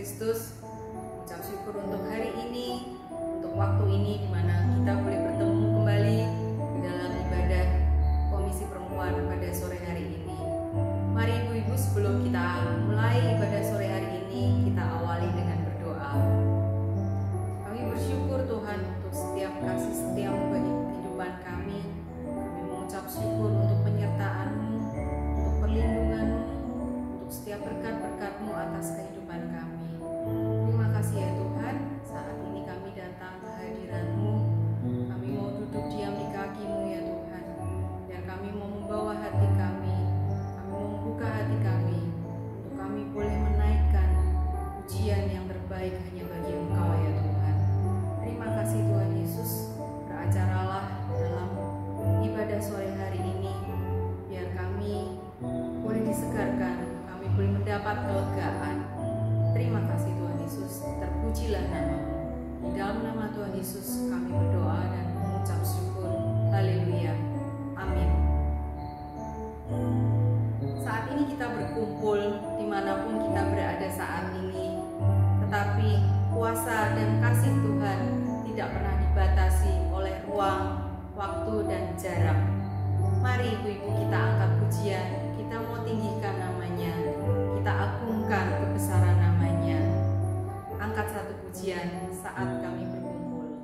Kristus. Ucap syukur untuk hari ini, untuk waktu ini di mana kita boleh bertemu kembali di dalam ibadah Komisi Perempuan pada sore hari ini. Mari Ibu-ibu, sebelum kita mulai ibadah sore hari ini, kita awali dengan berdoa. Kami bersyukur Tuhan untuk setiap kasih setiamu bagi kehidupan kami. Kami mengucap syukur untuk penyertaan-Mu, untuk perlindungan-Mu, untuk setiap berkat-berkat-Mu atas kehidupan kami. Terima kasih ya Tuhan, saat ini kami datang ke hadirat-Mu. Kami mau duduk diam di kaki-Mu ya Tuhan, dan kami mau membawa hati kami mau membuka hati kami, untuk kami boleh menaikkan pujian yang terbaik hanya bagi Engkau ya Tuhan. Terima kasih Tuhan Yesus, beracaralah dalam ibadah sore hari ini, biar kami boleh disegarkan, kami boleh mendapat kelegaan. Terima kasih Tuhan Yesus, terpujilah nama-Mu. Di dalam nama Tuhan Yesus kami berdoa dan mengucap syukur. Haleluya. Amin. Saat ini kita berkumpul dimanapun kita berada saat ini, tetapi kuasa dan kasih Tuhan tidak pernah dibatasi oleh ruang, waktu, dan jarak. Mari Ibu-ibu kita angkat pujian, kita mau tinggikan namanya, kita agungkan kebesaran namanya. Angkat satu pujian saat kami berkumpul.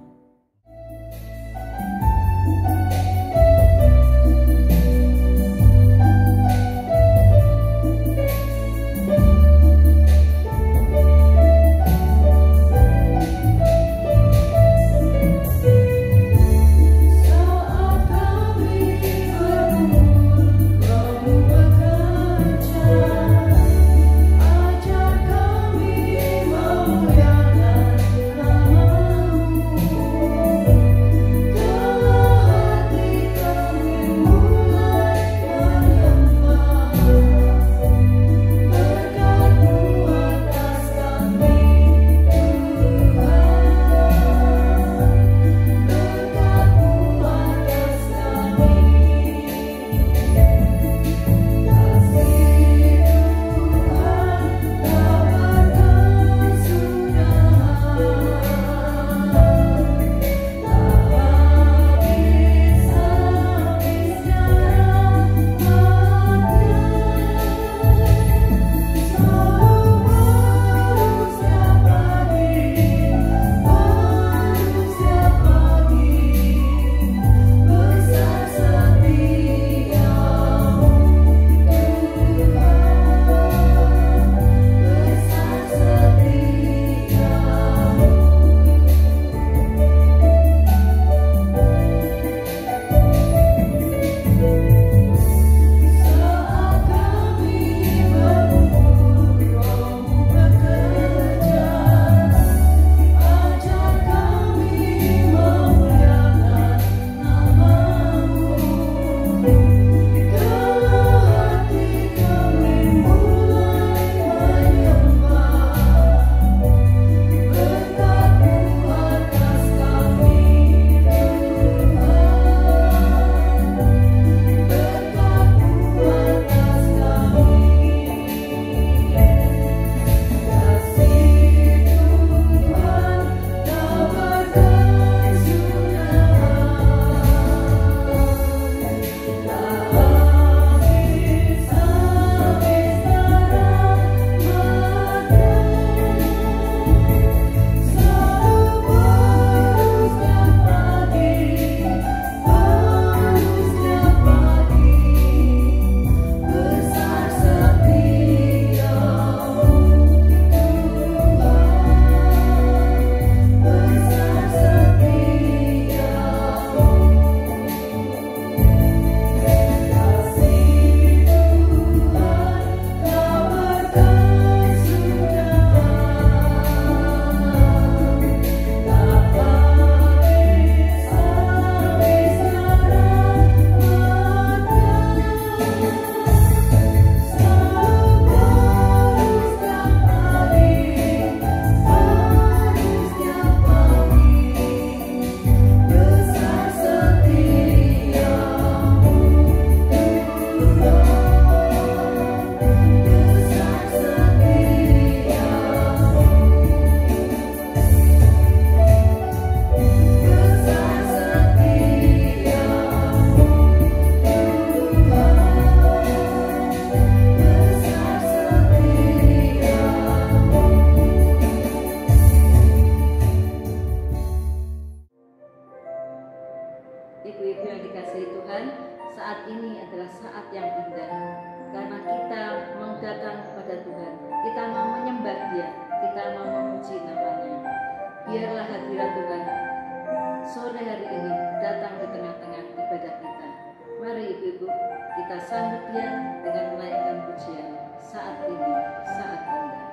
Saat kami berkumpul, Roh dikasihi Tuhan, saat ini adalah saat yang indah karena kita mau datang kepada Tuhan, kita mau menyembah Dia, kita mau memuji namanya. Biarlah hadirat Tuhan sore hari ini datang di tengah-tengah ibadah kita. Mari ibu-ibu, kita sambut Dia dengan menaikkan pujian. Saat ini, saat indah.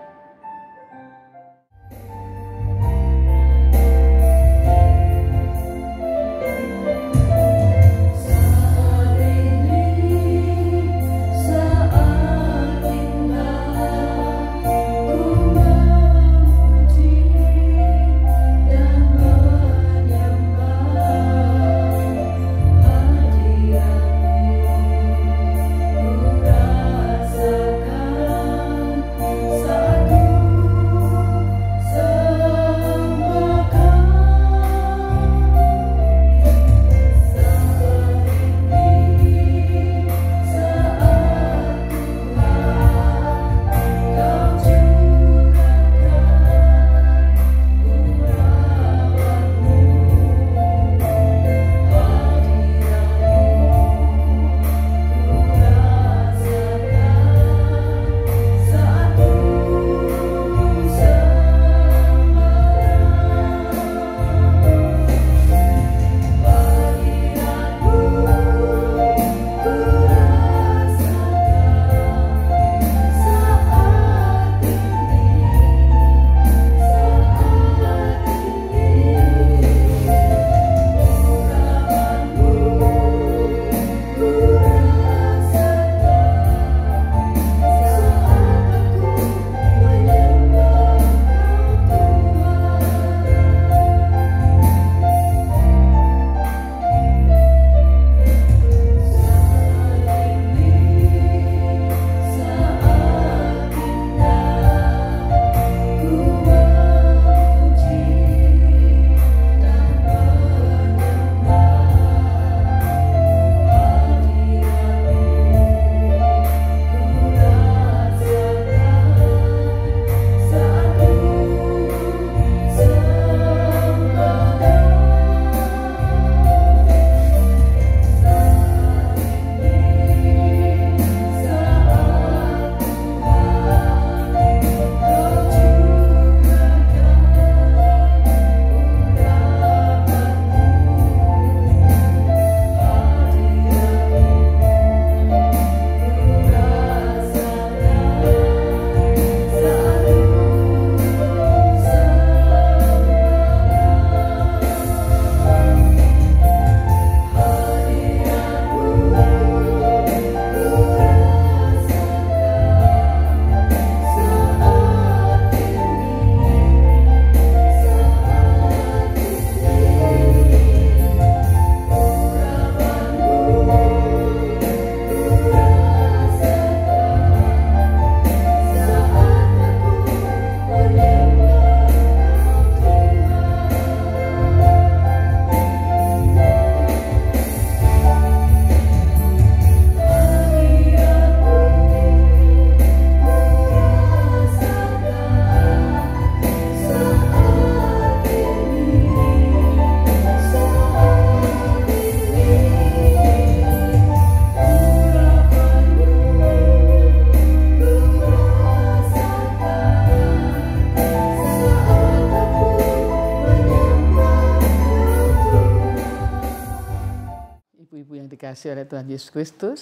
dikasihi oleh Tuhan Yesus Kristus,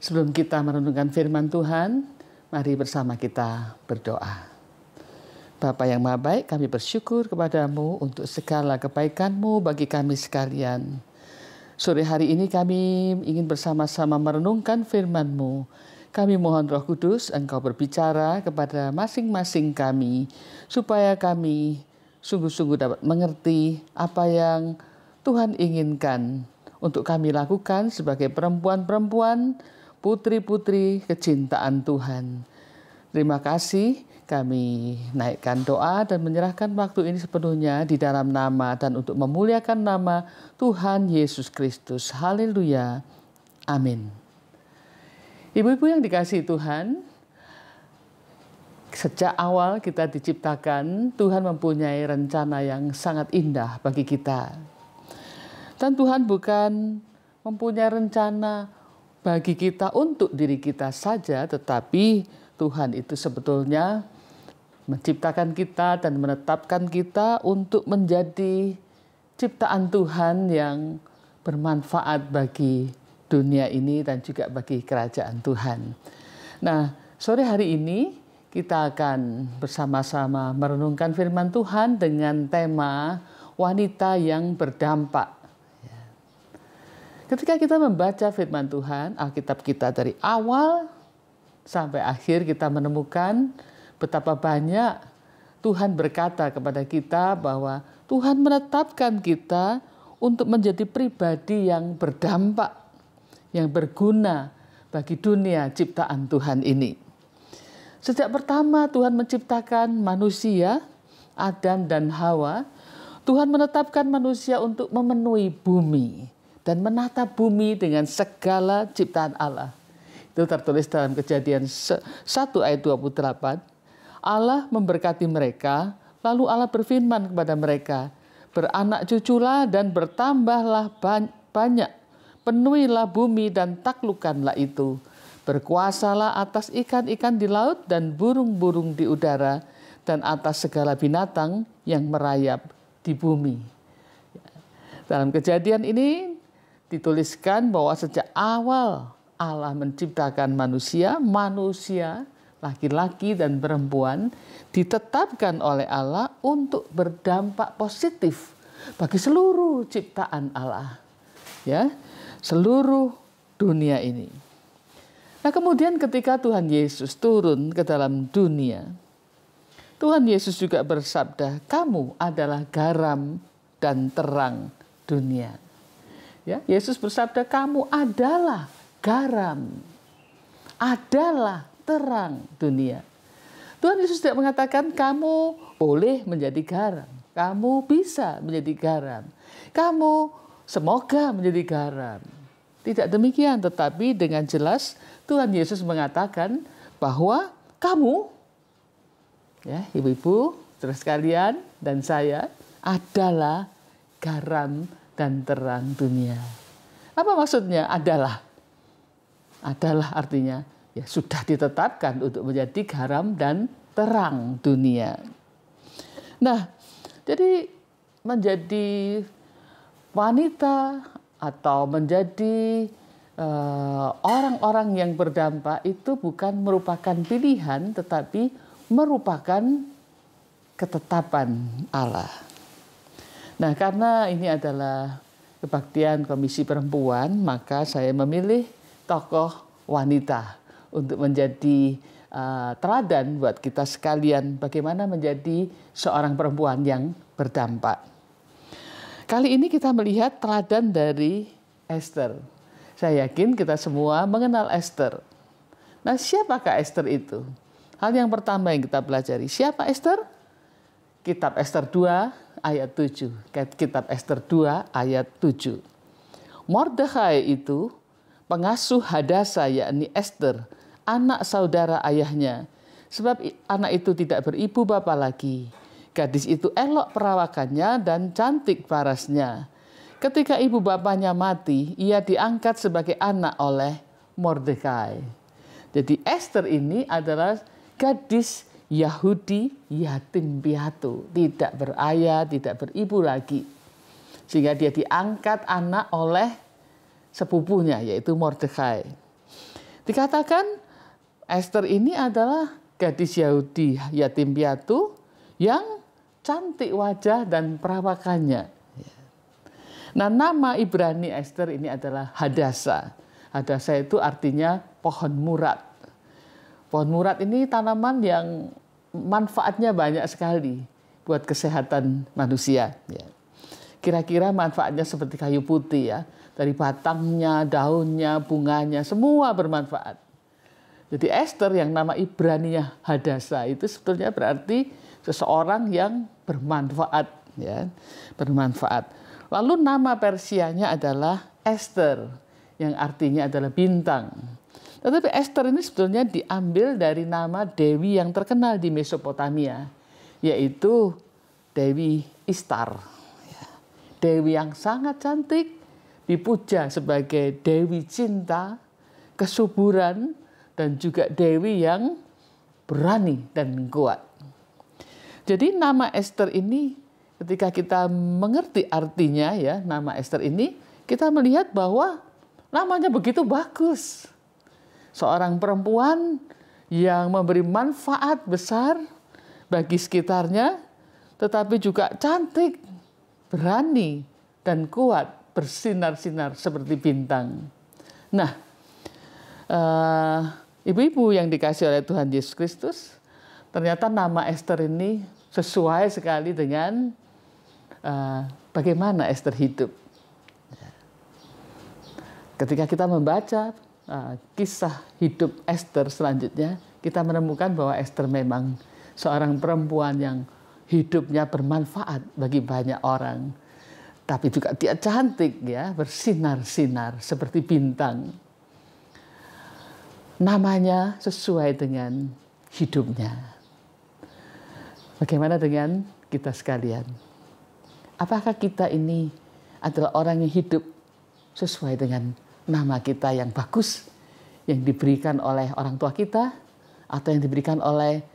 sebelum kita merenungkan firman Tuhan, mari bersama kita berdoa. Bapa yang Maha Baik, kami bersyukur kepadamu untuk segala kebaikan-Mu bagi kami sekalian. Sore hari ini kami ingin bersama-sama merenungkan firman-Mu. Kami mohon Roh Kudus, Engkau berbicara kepada masing-masing kami, supaya kami sungguh-sungguh dapat mengerti apa yang Tuhan inginkan untuk kami lakukan sebagai perempuan-perempuan, putri-putri kecintaan Tuhan. Terima kasih, kami naikkan doa dan menyerahkan waktu ini sepenuhnya di dalam nama dan untuk memuliakan nama Tuhan Yesus Kristus. Haleluya. Amin. Ibu-ibu yang dikasihi Tuhan, sejak awal kita diciptakan, Tuhan mempunyai rencana yang sangat indah bagi kita. Dan Tuhan bukan mempunyai rencana bagi kita untuk diri kita saja, tetapi Tuhan itu sebetulnya menciptakan kita dan menetapkan kita untuk menjadi ciptaan Tuhan yang bermanfaat bagi dunia ini dan juga bagi kerajaan Tuhan. Nah, sore hari ini kita akan bersama-sama merenungkan firman Tuhan dengan tema wanita yang berdampak. Ketika kita membaca firman Tuhan, Alkitab kita dari awal sampai akhir, kita menemukan betapa banyak Tuhan berkata kepada kita bahwa Tuhan menetapkan kita untuk menjadi pribadi yang berdampak, yang berguna bagi dunia ciptaan Tuhan ini. Sejak pertama Tuhan menciptakan manusia, Adam dan Hawa, Tuhan menetapkan manusia untuk memenuhi bumi dan menata bumi dengan segala ciptaan Allah. Itu tertulis dalam Kejadian 1 ayat 28. Allah memberkati mereka, lalu Allah berfirman kepada mereka, beranak cuculah dan bertambahlah banyak, penuhilah bumi dan taklukkanlah itu. Berkuasalah atas ikan-ikan di laut dan burung-burung di udara dan atas segala binatang yang merayap di bumi. Dalam Kejadian ini dituliskan bahwa sejak awal Allah menciptakan manusia laki-laki dan perempuan ditetapkan oleh Allah untuk berdampak positif bagi seluruh ciptaan Allah, ya, seluruh dunia ini. Nah, kemudian ketika Tuhan Yesus turun ke dalam dunia, Tuhan Yesus juga bersabda, "Kamu adalah garam dan terang dunia." Ya, Yesus bersabda, "Kamu adalah garam, adalah terang dunia." Tuhan Yesus tidak mengatakan kamu boleh menjadi garam, kamu bisa menjadi garam, kamu semoga menjadi garam. Tidak demikian, tetapi dengan jelas Tuhan Yesus mengatakan bahwa kamu, ya, ibu-ibu, saudara sekalian, dan saya adalah garam dan terang dunia. Apa maksudnya adalah? Adalah artinya ya sudah ditetapkan untuk menjadi garam dan terang dunia. Nah, jadi menjadi wanita atau menjadi orang-orang yang berdampak itu bukan merupakan pilihan, tetapi merupakan ketetapan Allah. Nah, karena ini adalah kebaktian Komisi Perempuan, maka saya memilih tokoh wanita untuk menjadi teladan buat kita sekalian bagaimana menjadi seorang perempuan yang berdampak. Kali ini kita melihat teladan dari Esther. Saya yakin kita semua mengenal Esther. Nah, siapakah Esther itu? Hal yang pertama yang kita pelajari, siapa Esther? Kitab Esther 2 ayat 7. Kitab Esther 2 ayat 7. Mordekai itu pengasuh Hadasa, yakni Esther, anak saudara ayahnya. Sebab anak itu tidak beribu bapa lagi. Gadis itu elok perawakannya dan cantik parasnya. Ketika ibu bapanya mati, ia diangkat sebagai anak oleh Mordekai. Jadi Esther ini adalah gadis Yahudi yatim piatu, tidak berayah, tidak beribu lagi. Sehingga dia diangkat anak oleh sepupunya, yaitu Mordekai. Dikatakan Esther ini adalah gadis Yahudi yatim piatu yang cantik wajah dan perawakannya. Nah, nama Ibrani Esther ini adalah Hadasa. Hadasa itu artinya pohon murad. Pohon murad ini tanaman yang manfaatnya banyak sekali buat kesehatan manusia. Kira-kira manfaatnya seperti kayu putih, ya. Dari batangnya, daunnya, bunganya, semua bermanfaat. Jadi Esther yang nama Ibraninya Hadasa itu sebetulnya berarti seseorang yang bermanfaat, ya, bermanfaat. Lalu nama Persianya adalah Esther, yang artinya adalah bintang. Tetapi Esther ini sebetulnya diambil dari nama dewi yang terkenal di Mesopotamia, yaitu Dewi Ishtar. Dewi yang sangat cantik dipuja sebagai Dewi cinta, kesuburan, dan juga Dewi yang berani dan kuat. Jadi nama Ester ini ketika kita mengerti artinya ya, nama Ester ini kita melihat bahwa namanya begitu bagus. Seorang perempuan yang memberi manfaat besar bagi sekitarnya, tetapi juga cantik, berani, dan kuat, bersinar-sinar seperti bintang. Nah, ibu-ibu yang dikasih oleh Tuhan Yesus Kristus, ternyata nama Ester ini sesuai sekali dengan bagaimana Ester hidup. Ketika kita membaca kisah hidup Ester selanjutnya, kita menemukan bahwa Ester memang seorang perempuan yang hidupnya bermanfaat bagi banyak orang. Tapi juga dia cantik ya, bersinar-sinar seperti bintang. Namanya sesuai dengan hidupnya. Bagaimana dengan kita sekalian? Apakah kita ini adalah orang yang hidup sesuai dengan nama kita yang bagus, yang diberikan oleh orang tua kita, atau yang diberikan oleh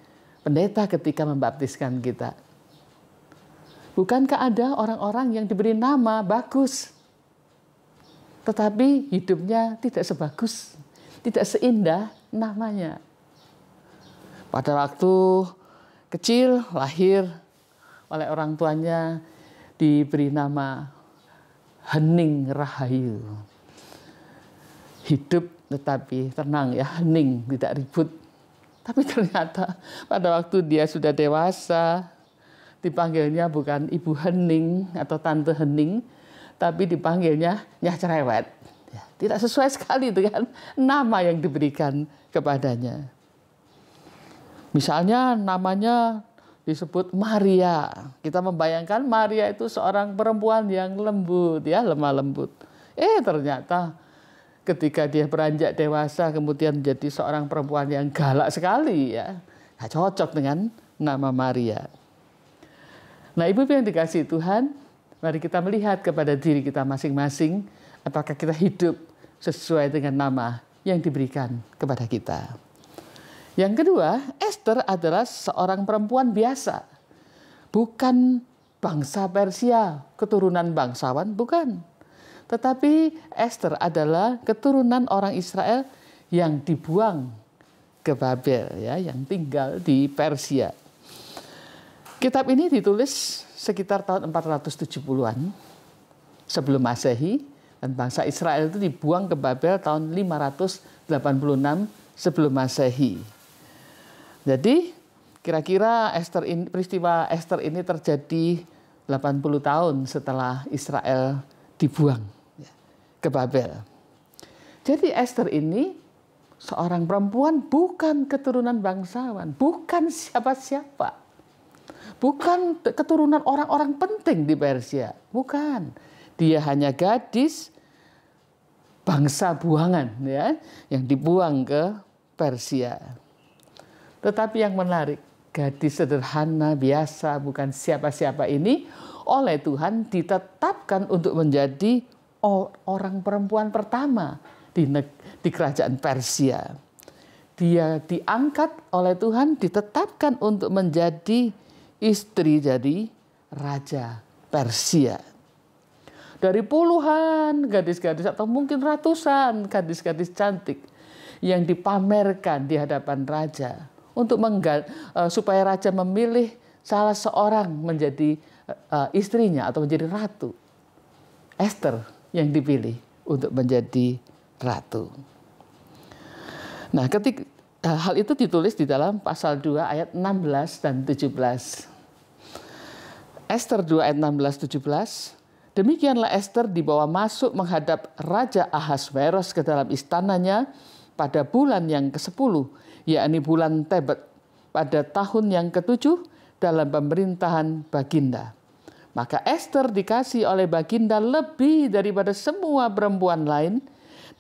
pendeta ketika membaptiskan kita? Bukankah ada orang-orang yang diberi nama bagus, tetapi hidupnya tidak sebagus, tidak seindah namanya? Pada waktu kecil lahir oleh orang tuanya diberi nama Hening Rahayu. Hidup tetapi tenang ya, hening, tidak ribut. Tapi ternyata pada waktu dia sudah dewasa, dipanggilnya bukan Ibu Hening atau Tante Hening, tapi dipanggilnya Nyah Cerewet. Ya, tidak sesuai sekali dengan nama yang diberikan kepadanya. Misalnya namanya disebut Maria. Kita membayangkan Maria itu seorang perempuan yang lembut, ya, lemah lembut. Ternyata ketika dia beranjak dewasa kemudian menjadi seorang perempuan yang galak sekali, ya. Nggak cocok dengan nama Maria. Nah, ibu-ibu yang dikasihi Tuhan, mari kita melihat kepada diri kita masing-masing, apakah kita hidup sesuai dengan nama yang diberikan kepada kita. Yang kedua, Ester adalah seorang perempuan biasa. Bukan bangsa Persia, keturunan bangsawan, bukan. Tetapi Ester adalah keturunan orang Israel yang dibuang ke Babel, ya, yang tinggal di Persia. Kitab ini ditulis sekitar tahun 470-an sebelum Masehi, dan bangsa Israel itu dibuang ke Babel tahun 586 sebelum Masehi. Jadi kira-kira peristiwa Ester ini terjadi 80 tahun setelah Israel dibuang ke Babel. Jadi Ester ini seorang perempuan bukan keturunan bangsawan, bukan siapa-siapa. Bukan keturunan orang-orang penting di Persia, bukan. Dia hanya gadis bangsa buangan, ya, yang dibuang ke Persia. Tetapi yang menarik, gadis sederhana biasa bukan siapa-siapa ini oleh Tuhan ditetapkan untuk menjadi orang perempuan pertama di kerajaan Persia. Dia diangkat oleh Tuhan, ditetapkan untuk menjadi istri dari Raja Persia. Dari puluhan gadis-gadis atau mungkin ratusan gadis-gadis cantik yang dipamerkan di hadapan raja untuk supaya raja memilih salah seorang menjadi istrinya atau menjadi ratu. Ester yang dipilih untuk menjadi ratu. Nah, hal itu ditulis di dalam pasal 2 ayat 16 dan 17. Ester 2 ayat 16-17. Demikianlah Ester dibawa masuk menghadap Raja Ahasveros ke dalam istananya pada bulan yang ke-10, yakni bulan Tebet, pada tahun yang ke-7 dalam pemerintahan Baginda. Maka Ester dikasih oleh Baginda lebih daripada semua perempuan lain,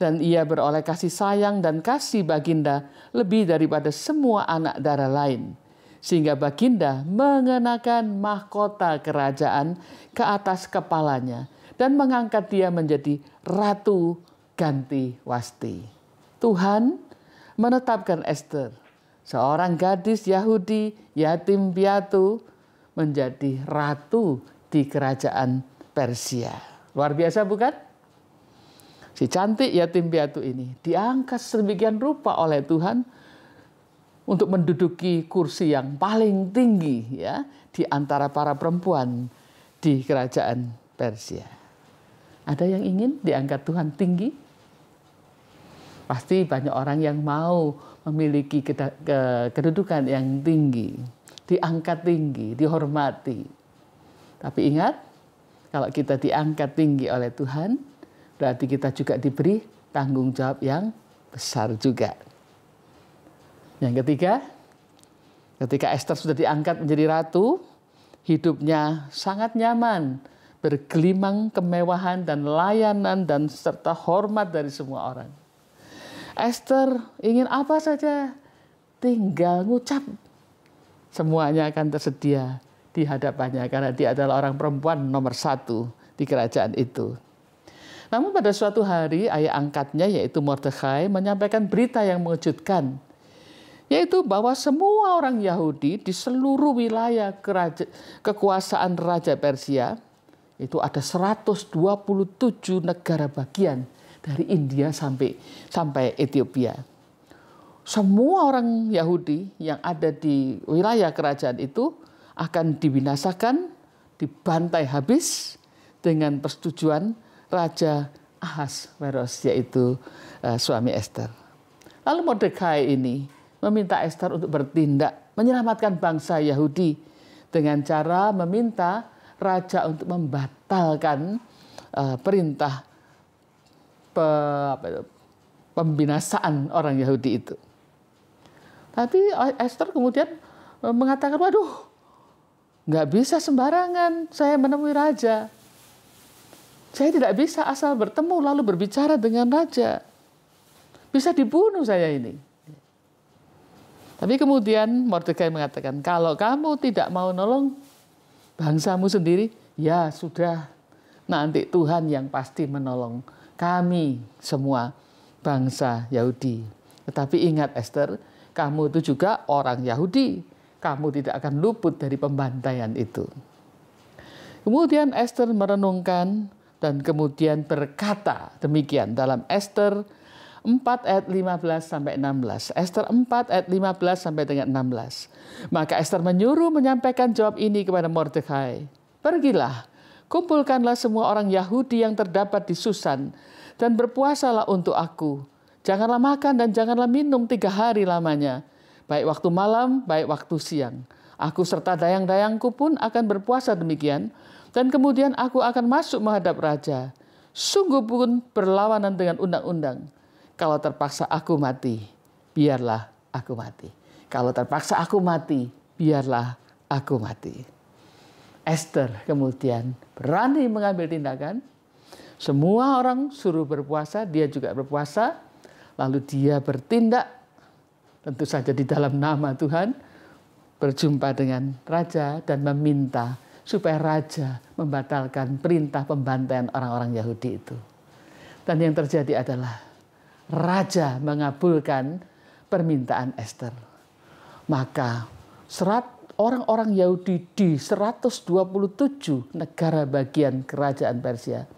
dan ia beroleh kasih sayang dan kasih Baginda lebih daripada semua anak darah lain. Sehingga Baginda mengenakan mahkota kerajaan ke atas kepalanya dan mengangkat dia menjadi Ratu ganti Wasti. Tuhan menetapkan Ester, seorang gadis Yahudi yatim piatu, menjadi ratu di kerajaan Persia. Luar biasa bukan? Si cantik yatim piatu ini diangkat sedemikian rupa oleh Tuhan untuk menduduki kursi yang paling tinggi ya di antara para perempuan di kerajaan Persia. Ada yang ingin diangkat Tuhan tinggi? Pasti banyak orang yang mau memiliki kedudukan yang tinggi, diangkat tinggi, dihormati. Tapi ingat, kalau kita diangkat tinggi oleh Tuhan, berarti kita juga diberi tanggung jawab yang besar juga. Yang ketiga, ketika Ester sudah diangkat menjadi ratu, hidupnya sangat nyaman, bergelimang kemewahan dan layanan dan serta hormat dari semua orang. Ester ingin apa saja, tinggal ngucap. Semuanya akan tersedia di hadapannya karena dia adalah orang perempuan nomor 1 di kerajaan itu. Namun pada suatu hari ayah angkatnya yaitu Mordekai menyampaikan berita yang mengejutkan, yaitu bahwa semua orang Yahudi di seluruh wilayah kekuasaan Raja Persia, itu ada 127 negara bagian dari India sampai Ethiopia. Semua orang Yahudi yang ada di wilayah kerajaan itu akan dibinasakan, dibantai habis dengan persetujuan Raja Ahasveros, yaitu suami Ester. Lalu Mordekai ini meminta Ester untuk bertindak menyelamatkan bangsa Yahudi dengan cara meminta raja untuk membatalkan perintah pembinasaan orang Yahudi itu. Tapi Ester kemudian mengatakan, waduh, nggak bisa sembarangan saya menemui raja. Saya tidak bisa asal bertemu lalu berbicara dengan raja. Bisa dibunuh saya ini. Tapi kemudian Mordekai mengatakan, kalau kamu tidak mau nolong bangsamu sendiri, ya sudah, nanti Tuhan yang pasti menolong kami semua bangsa Yahudi. Tetapi ingat Ester, kamu itu juga orang Yahudi. Kamu tidak akan luput dari pembantaian itu. Kemudian Ester merenungkan dan kemudian berkata demikian dalam Ester 4 ayat 15 sampai 16. Ester 4 ayat 15 sampai dengan 16. Maka Ester menyuruh menyampaikan jawab ini kepada Mordekai. Pergilah, kumpulkanlah semua orang Yahudi yang terdapat di Susan dan berpuasalah untuk aku. Janganlah makan dan janganlah minum 3 hari lamanya, baik waktu malam, baik waktu siang. Aku serta dayang-dayangku pun akan berpuasa demikian, dan kemudian aku akan masuk menghadap raja. Sungguh pun berlawanan dengan undang-undang. Kalau terpaksa aku mati, biarlah aku mati. Kalau terpaksa aku mati, biarlah aku mati. Ester kemudian berani mengambil tindakan. Semua orang suruh berpuasa, dia juga berpuasa. Lalu dia bertindak, tentu saja di dalam nama Tuhan, berjumpa dengan raja dan meminta supaya raja membatalkan perintah pembantaian orang-orang Yahudi itu. Dan yang terjadi adalah raja mengabulkan permintaan Ester. Maka orang-orang Yahudi di 127 negara bagian kerajaan Persia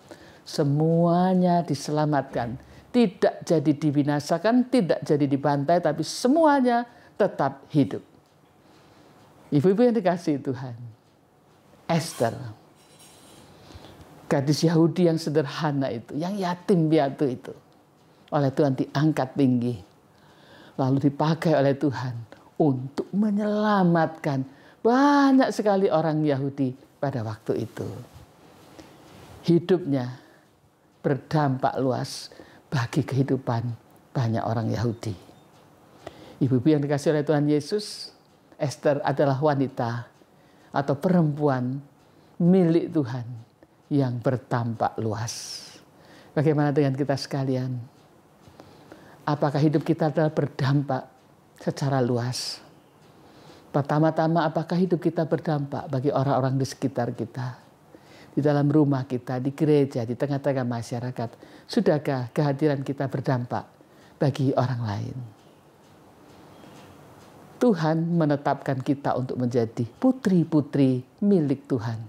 semuanya diselamatkan. Tidak jadi dibinasakan, tidak jadi dibantai, tapi semuanya tetap hidup. Ibu-ibu yang dikasihi Tuhan, Ester, gadis Yahudi yang sederhana itu, yang yatim piatu itu, oleh Tuhan diangkat tinggi, lalu dipakai oleh Tuhan untuk menyelamatkan banyak sekali orang Yahudi pada waktu itu. Hidupnya berdampak luas bagi kehidupan banyak orang Yahudi. Ibu-ibu yang dikasihi oleh Tuhan Yesus, Ester adalah wanita atau perempuan milik Tuhan yang berdampak luas. Bagaimana dengan kita sekalian? Apakah hidup kita adalah berdampak secara luas? Pertama-tama, apakah hidup kita berdampak bagi orang-orang di sekitar kita? di dalam rumah kita, di gereja, di tengah-tengah masyarakat. Sudahkah kehadiran kita berdampak bagi orang lain? Tuhan menetapkan kita untuk menjadi putri-putri milik Tuhan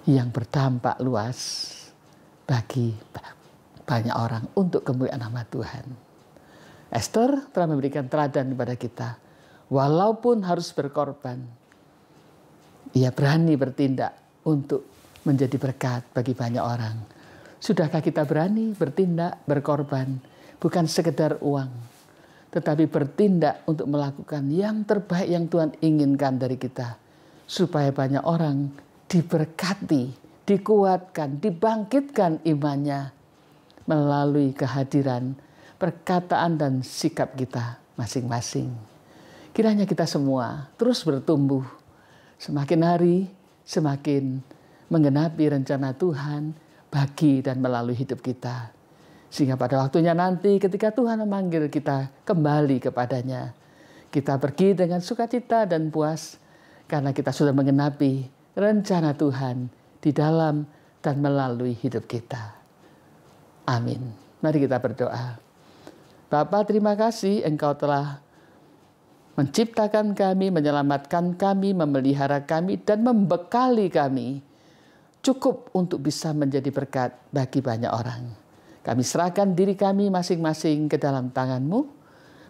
yang berdampak luas bagi banyak orang untuk kemuliaan nama Tuhan. Esther telah memberikan teladan kepada kita. Walaupun harus berkorban, ia berani bertindak untuk menjadi berkat bagi banyak orang. Sudahkah kita berani bertindak, berkorban, bukan sekedar uang, tetapi bertindak untuk melakukan yang terbaik yang Tuhan inginkan dari kita, supaya banyak orang diberkati, dikuatkan, dibangkitkan imannya melalui kehadiran, perkataan dan sikap kita masing-masing. Kiranya kita semua terus bertumbuh, semakin hari semakin menggenapi rencana Tuhan bagi dan melalui hidup kita. Sehingga pada waktunya nanti ketika Tuhan memanggil kita kembali kepadanya, kita pergi dengan sukacita dan puas karena kita sudah menggenapi rencana Tuhan di dalam dan melalui hidup kita. Amin. Mari kita berdoa. Bapa, terima kasih Engkau telah menciptakan kami, menyelamatkan kami, memelihara kami, dan membekali kami cukup untuk bisa menjadi berkat bagi banyak orang. Kami serahkan diri kami masing-masing ke dalam tangan-Mu.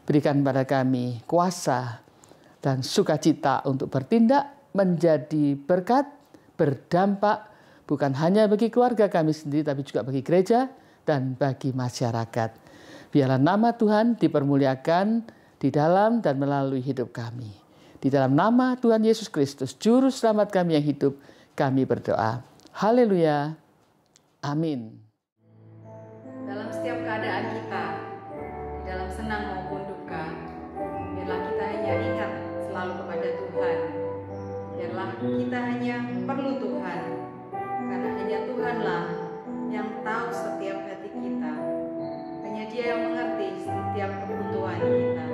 Berikan pada kami kuasa dan sukacita untuk bertindak menjadi berkat, berdampak, bukan hanya bagi keluarga kami sendiri, tapi juga bagi gereja dan bagi masyarakat. Biarlah nama Tuhan dipermuliakan di dalam dan melalui hidup kami. Di dalam nama Tuhan Yesus Kristus, Juru Selamat kami yang hidup, kami berdoa. Haleluya. Amin. Dalam setiap keadaan kita, di dalam senang maupun duka, biarlah kita hanya ingat selalu kepada Tuhan. Biarlah kita hanya perlu Tuhan, karena hanya Tuhanlah yang tahu setiap hati kita. Hanya Dia yang mengerti setiap kebutuhan kita.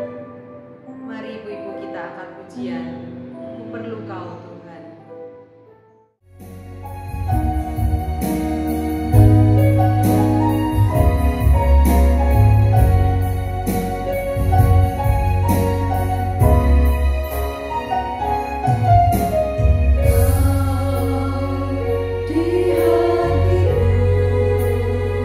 Mari ibu-ibu kita angkat pujian, Ku perlu Kau Tuhan. Di hatiku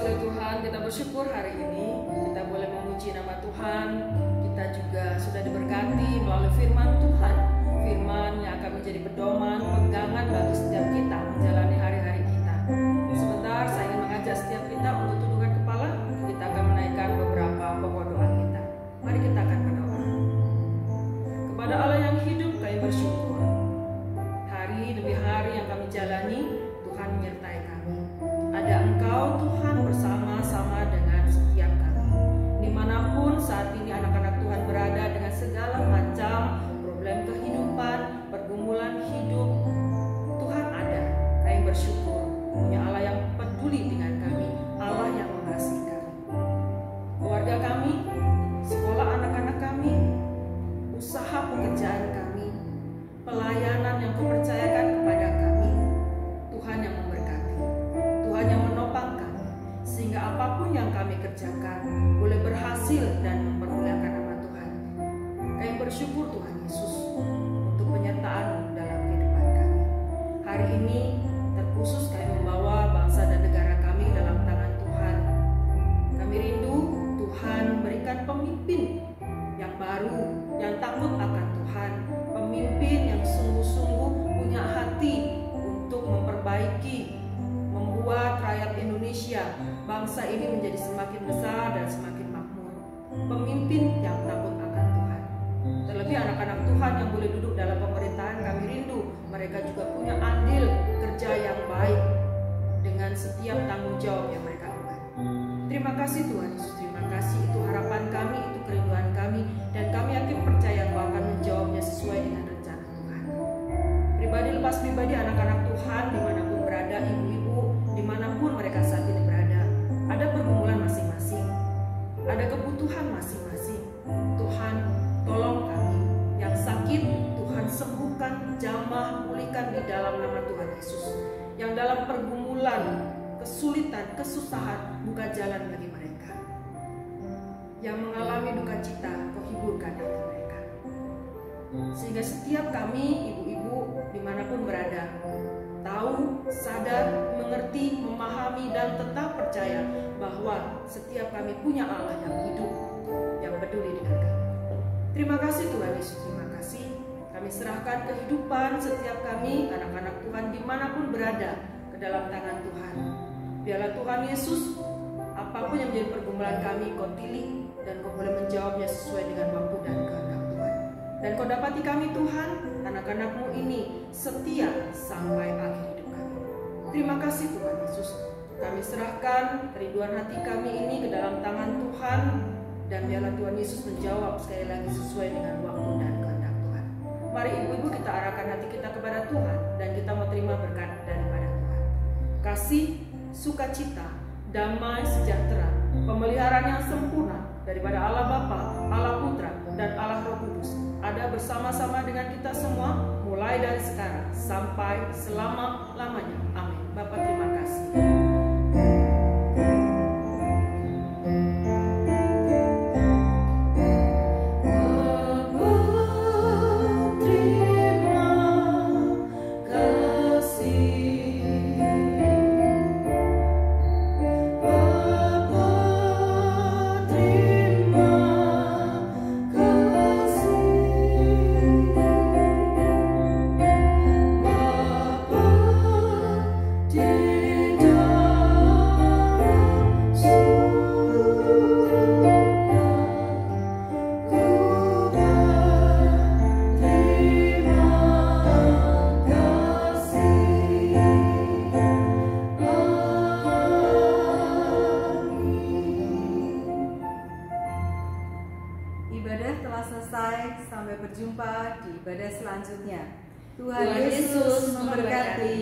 oleh Tuhan, kita bersyukur hari ini kita boleh memuji nama Tuhan. Kita juga sudah diberkati melalui firman Tuhan, firman yang akan menjadi pedoman, pegangan bagi setiap kita menjalani hari-hari kita. Sebentar saya ingin mengajak setiap kita untuk tundukkan kepala. Kita akan menaikkan beberapa pokok doa kita. Mari kita akan berdoa. Kepada Allah yang hidup, kami bersyukur. Hari demi hari yang kami jalani, Tuhan menyertai kami. Ada Engkau Tuhan bersama-sama dengan setiap kami. Dimanapun saat ini anak-anak Tuhan berada dengan segala macam problem kehidupan, pergumulan hidup, Tuhan ada. Kami bersyukur punya Allah yang peduli dengan kami, Allah yang mengasihi kami. Keluarga kami, sekolah anak-anak kami, usaha pekerjaan kami, pelayanan yang Kau percayakan kepada kami, Tuhan yang memberkati, Tuhan yang menopang kami, sehingga apapun yang kami kerjakan boleh berhasil dan mempermuliakan nama Tuhan. Kami bersyukur Tuhan Yesus untuk penyertaan dalam kehidupan kami. Hari ini terkhusus kami membawa bangsa dan negara kami dalam tangan Tuhan. Kami rindu Tuhan berikan pemimpin yang baru, yang takut akan Tuhan, pemimpin yang sungguh-sungguh punya hati untuk memperbaiki, membuat rakyat Indonesia, bangsa ini menjadi semakin besar dan semakin makmur. Pemimpin yang takut akan Tuhan. Terlebih anak-anak Tuhan yang boleh duduk dalam pemerintahan, kami rindu mereka juga punya andil kerja yang baik dengan setiap tanggung jawab yang mereka lakukan. Terima kasih Tuhan Yesus, terima kasih, itu harapan kami, itu kerinduan kami, dan kami yakin percaya bahwa akan menjawabnya sesuai dengan rencana Tuhan. Pribadi lepas pribadi anak-anak Tuhan dimanapun berada, ibu-ibu dimanapun mereka saat ini berada, ada pergumulan masing-masing, ada kebutuhan masing-masing. Tuhan tolong kami, yang sakit Tuhan sembuhkan, jamah, pulihkan di dalam nama Tuhan Yesus. Yang dalam pergumulan, kesulitan, kesusahan, buka jalan bagi mereka. Yang mengalami duka cita, Kau hiburkan hati mereka. Sehingga setiap kami, ibu-ibu dimanapun berada, tahu, sadar, mengerti, memahami, dan tetap percaya bahwa setiap kami punya Allah yang hidup, yang peduli dengan kami. Terima kasih Tuhan Yesus, terima kasih. Kami serahkan kehidupan setiap kami, anak-anak Tuhan dimanapun berada, ke dalam tangan Tuhan. Biarlah Tuhan Yesus, apapun yang menjadi pergumulan kami, Kau tilik, dan Kau boleh menjawabnya sesuai dengan waktu dan kehendak Tuhan. Dan Kau dapati kami Tuhan, anak-anak-Mu ini setia sampai akhir hidup kami. Terima kasih Tuhan Yesus. Kami serahkan kerinduan hati kami ini ke dalam tangan Tuhan, dan biarlah Tuhan Yesus menjawab sekali lagi sesuai dengan waktu dan kehendak Tuhan. Mari ibu-ibu kita arahkan hati kita kepada Tuhan, dan kita mau terima berkat daripada Tuhan. Kasih, sukacita, damai, sejahtera, pemeliharaan yang sempurna daripada Allah Bapa, Allah Putra, dan Allah Roh Kudus ada bersama-sama dengan kita semua, mulai dari sekarang sampai selama-lamanya. Amin. Bapa, terima kasih. Sampai berjumpa di ibadah selanjutnya. Tuhan Yesus memberkati.